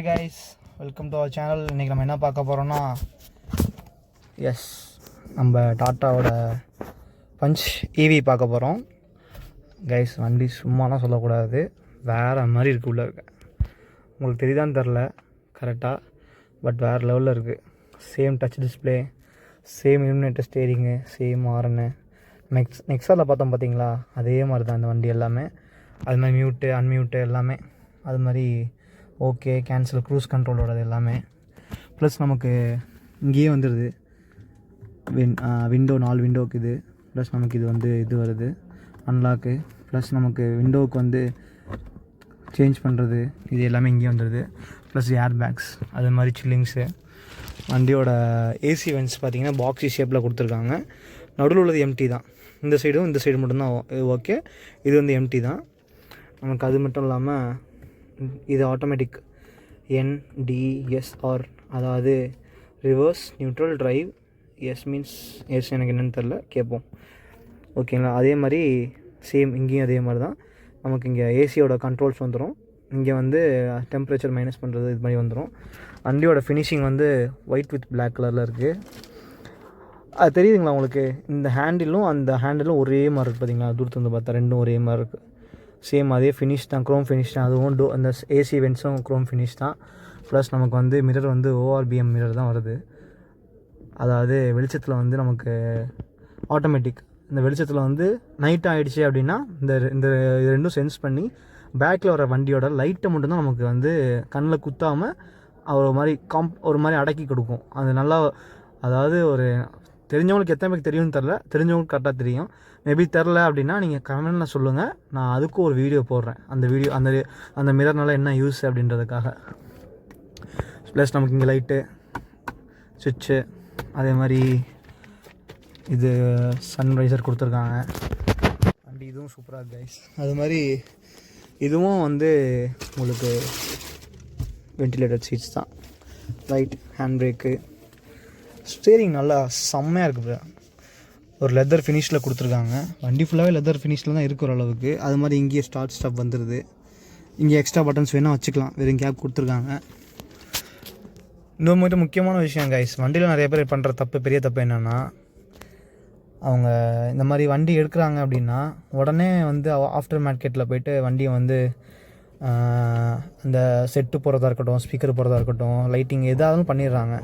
Hi guys, welcome to our channel. இன்றைக்கி நம்ம என்ன பார்க்க போகிறோன்னா, நம்ம டாட்டாவோட பஞ்ச் ஈவி பார்க்க போகிறோம். கைஸ், வண்டி சும்மாலாம் சொல்லக்கூடாது, வேறு மாதிரி இருக்குது. உள்ளே இருக்க உங்களுக்கு தெரியுதான்னு தெரில கரெக்டாக, பட் வேறு லெவலில் இருக்குது. Same touch display, same unit steering, same ஆர்னு. நெக்ஸாவில் பார்த்தோம் பார்த்தீங்களா, அதே மாதிரி தான் இந்த வண்டி எல்லாமே. அது மாதிரி மியூட்டு அன்மியூட்டு எல்லாமே அது மாதிரி. ஓகே, கேன்சல், க்ரூஸ் கண்ட்ரோலோடது எல்லாமே. ப்ளஸ் நமக்கு இங்கேயே வந்துடுது விண்டோ, 4 விண்டோவுக்கு இது. ப்ளஸ் நமக்கு இது வருது அன்லாக்கு. ப்ளஸ் நமக்கு விண்டோவுக்கு சேஞ்ச் பண்ணுறது இது எல்லாமே இங்கேயே வந்துடுது. ப்ளஸ் ஏர் பேக்ஸ், அது மாதிரி சில்லிங்ஸு. வண்டியோட ஏசி வென்ட்ஸ் பார்த்திங்கன்னா பாக்ஸி ஷேப்பில் கொடுத்துருக்காங்க. நடுவில் உள்ளது எம்டி தான். இந்த சைடு மட்டும்தான் ஓகே. இது எம்டி தான் நமக்கு. அது மட்டும் இல்லாமல் இது ஆட்டோமேட்டிக் NDSR, அதாவது reverse neutral drive. S means S, எனக்கு என்னென்னு தெரில, கேட்போம். ஓகேங்களா? அதே மாதிரி சேம் இங்கேயும் அதே மாதிரி தான். நமக்கு இங்கே ஏசியோட கண்ட்ரோல்ஸ் வந்துடும். இங்கே டெம்பரேச்சர் மைனஸ் பண்ணுறது இது மாதிரி வந்துடும். வண்டியோட ஃபினிஷிங் ஒயிட் வித் பிளாக் கலரில் இருக்குது. அது தெரியுதுங்களா உங்களுக்கு? இந்த ஹேண்டிலும் அந்த ஹேண்டிலும் ஒரே மாதிரி இருக்குது பார்த்தீங்களா? தூரத்து பார்த்தா ரெண்டும் ஒரே மாதிரி இருக்குது. சேம் அதே ஃபினிஷ் தான், க்ரோம் ஃபினிஷ் தான். அதுவும் அந்த ஏசி வென்ட்ஸும் க்ரோம் ஃபினிஷ் தான். ப்ளஸ் நமக்கு மிரர் ORBM மிரர் தான் வருது. அதாவது வெளிச்சத்தில் நமக்கு ஆட்டோமேட்டிக். இந்த வெளிச்சத்தில் நைட் ஆகிடுச்சு அப்படின்னா இந்த ரெண்டும் சென்ஸ் பண்ணி பேக்கில் வர வண்டியோட லைட்டை மட்டும்தான் நமக்கு கண்ணில் குத்தாமல் ஒரு மாதிரி அடக்கி கொடுக்கும். அது நல்லா, அதாவது ஒரு தெரிஞ்சவங்களுக்கு எத்தனை பேருக்கு தெரியும்னு தெரில, தெரிஞ்சவங்களுக்கு கரெக்டாக தெரியும். மேபி தெரில அப்படின்னா நீங்கள் கமெண்ட்டில் சொல்லுங்கள், நான் அதுக்கும் ஒரு வீடியோ போடுறேன். அந்த மிரர்னால என்ன யூஸ் அப்படின்றதுக்காக. ப்ளஸ் நமக்கு இங்கே லைட்டு, சுவிட்சு, அதே மாதிரி இது சன்ரைசர் கொடுத்துருக்காங்க. வண்டி இதுவும் சூப்பராக இருக்குது கைஸ். அது மாதிரி இதுவும் உங்களுக்கு வென்டிலேட்டட் சீட்ஸ் தான். ரைட் ஹேண்ட் பிரேக்கு, ஸ்டேரிங் நல்லா செம்மையாக இருக்குது. ஒரு லெதர் ஃபினிஷில் கொடுத்துருக்காங்க. வண்டி ஃபுல்லாகவே லெதர் ஃபினிஷில் தான் இருக்கிற அளவுக்கு. அது மாதிரி இங்கேயே ஸ்டாப் வந்துடுது. இங்கே எக்ஸ்ட்ரா பட்டன்ஸ் வேணால் வச்சுக்கலாம். வெறும் கேப் கொடுத்துருக்காங்க. இன்னொரு முக்கியமான விஷயம் கைஸ், வண்டியில் நிறைய பேர் பண்ணுற பெரிய தப்பு என்னென்னா, அவங்க இந்த மாதிரி வண்டி எடுக்கிறாங்க அப்படின்னா உடனே ஆஃப்டர் மார்க்கெட்டில் போய்ட்டு வண்டியை அந்த செட்டு போகிறதா இருக்கட்டும், ஸ்பீக்கர் போகிறதா இருக்கட்டும், லைட்டிங் எதாவது பண்ணிடுறாங்க.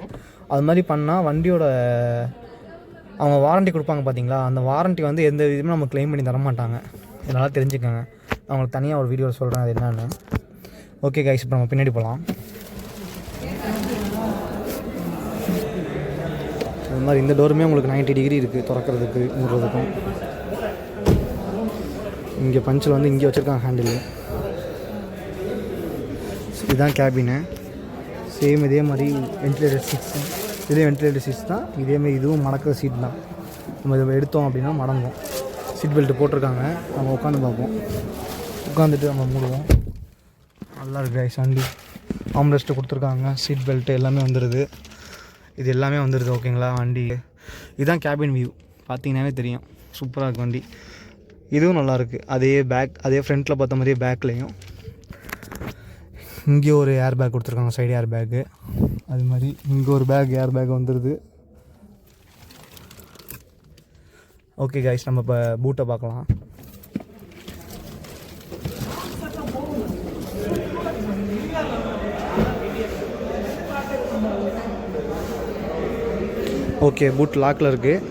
அது மாதிரி பண்ணால் வண்டியோட அவங்க வாரண்ட்டி கொடுப்பாங்க பார்த்தீங்களா, அந்த வாரண்ட்டி எந்த விதமே நம்ம கிளைம் பண்ணி தர மாட்டாங்க. இதனால் தெரிஞ்சுக்கோங்க. அவங்களுக்கு தனியாக ஒரு வீடியோவில் சொல்கிறேன் அது என்னென்னு. ஓகே கைஸ், இப்போ நம்ம பின்னாடி போகலாம். அது மாதிரி இந்த டோருமே உங்களுக்கு 90 டிகிரி இருக்குது, திறக்கிறதுக்கு மூடுறதுக்கும். இங்கே பஞ்சில் இங்கே வச்சுருக்காங்க ஹேண்டில். இதுதான் கேபினு. சேம் இதே மாதிரி வென்டிலேட்டர் சீட்ஸு. இதே வென்டிலேட்டர் சீட்ஸ் தான். இதேமாதிரி இதுவும் மடக்கிற சீட் தான். நம்ம இதை எடுத்தோம் அப்படின்னா மடங்கும். சீட் பெல்ட்டு போட்டிருக்காங்க. நம்ம உட்காந்து பார்ப்போம். உட்காந்துட்டு நம்ம மூடுவோம். நல்லா இருக்குது கைஸ் வண்டி. ஆம்ரெஸ்ட்டு கொடுத்துருக்காங்க. சீட் பெல்ட்டு எல்லாமே வந்துடுது. இது எல்லாமே வந்துடுது. ஓகேங்களா? வண்டி இதுதான் கேபின் வியூ. பார்த்தீங்கன்னாவே தெரியும், சூப்பராக இருக்குது வண்டி. இதுவும் நல்லாயிருக்கு. அதே ஃப்ரண்ட்டில் பார்த்த மாதிரியே பேக்லேயும் இங்கே ஒரு ஏர் பேக் கொடுத்துருக்காங்க, சைடு ஏர் பேக்கு. அது மாதிரி இங்கே ஒரு ஏர் பேக் வந்துடுது. ஓகே கைஸ், நம்ம இப்போ பூட்டை பார்க்கலாம். ஓகே, பூட் லாக்கில் இருக்குது,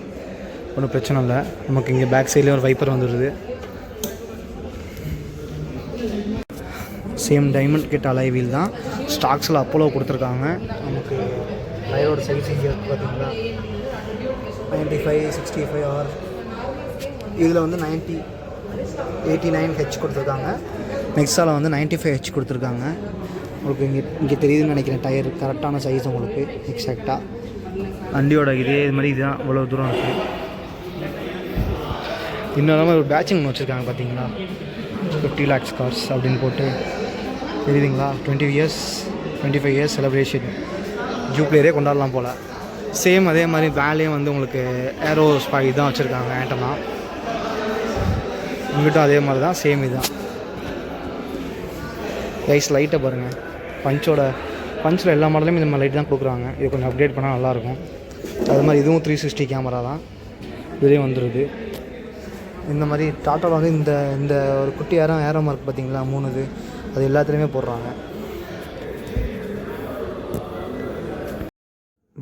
ஒன்றும் பிரச்சனை இல்லை. நமக்கு இங்கே பேக் சைட்லேயும் ஒரு வைப்பர் வந்துடுது. Same diamond cut alloy wheel தான். ஸ்டாக்ஸில் அப்போலோ கொடுத்துருக்காங்க. நமக்கு டயரோட சைஸ் இங்கே இருக்குது பார்த்தீங்களா, 95, 65R. இதில் 90, 89H கொடுத்துருக்காங்க. நெக்ஸாவில் 95H கொடுத்துருக்காங்க. உங்களுக்கு இங்கே தெரியுதுன்னு நினைக்கிறேன். டயர் கரெக்டான சைஸ் உங்களுக்கு எக்ஸாக்டாக. வண்டியோட இது மாதிரி இதுதான் இவ்வளோ தூரம் இருக்குது. இன்னும் ஒரு பேட்சிங் வச்சுருக்காங்க பார்த்தீங்களா, 50 lakhs cars அப்படின்னு போட்டு தெரியுதுங்களா. 25 இயர்ஸ் செலிப்ரேஷன் ஜூப்ளேரே கொண்டாடலாம் போல். சேம் அதே மாதிரி வேலையும் உங்களுக்கு ஏரோ ஸ்பாய் தான் வச்சுருக்காங்க. ஆண்டனா இங்கிட்டும் அதே மாதிரி தான், சேம் இதுதான் கைஸ். லைட்டை பாருங்கள், பஞ்சோட பஞ்சில் எல்லா மாடலையும் இந்த மாதிரி லைட் தான் கொடுக்குறாங்க. இது கொஞ்சம் அப்டேட் பண்ணால் நல்லாயிருக்கும். அது மாதிரி இதுவும் 360 கேமரா தான், இதுலேயும் வந்துடுது. இந்த மாதிரி டாட்டாவில் வந்து இந்த இந்த ஒரு குட்டி ஏரோ மார்க் பார்த்தீங்களா 3 இது, அது எல்லாத்துலேயுமே போடுறாங்க.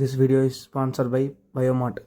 This video is sponsored by Biomart.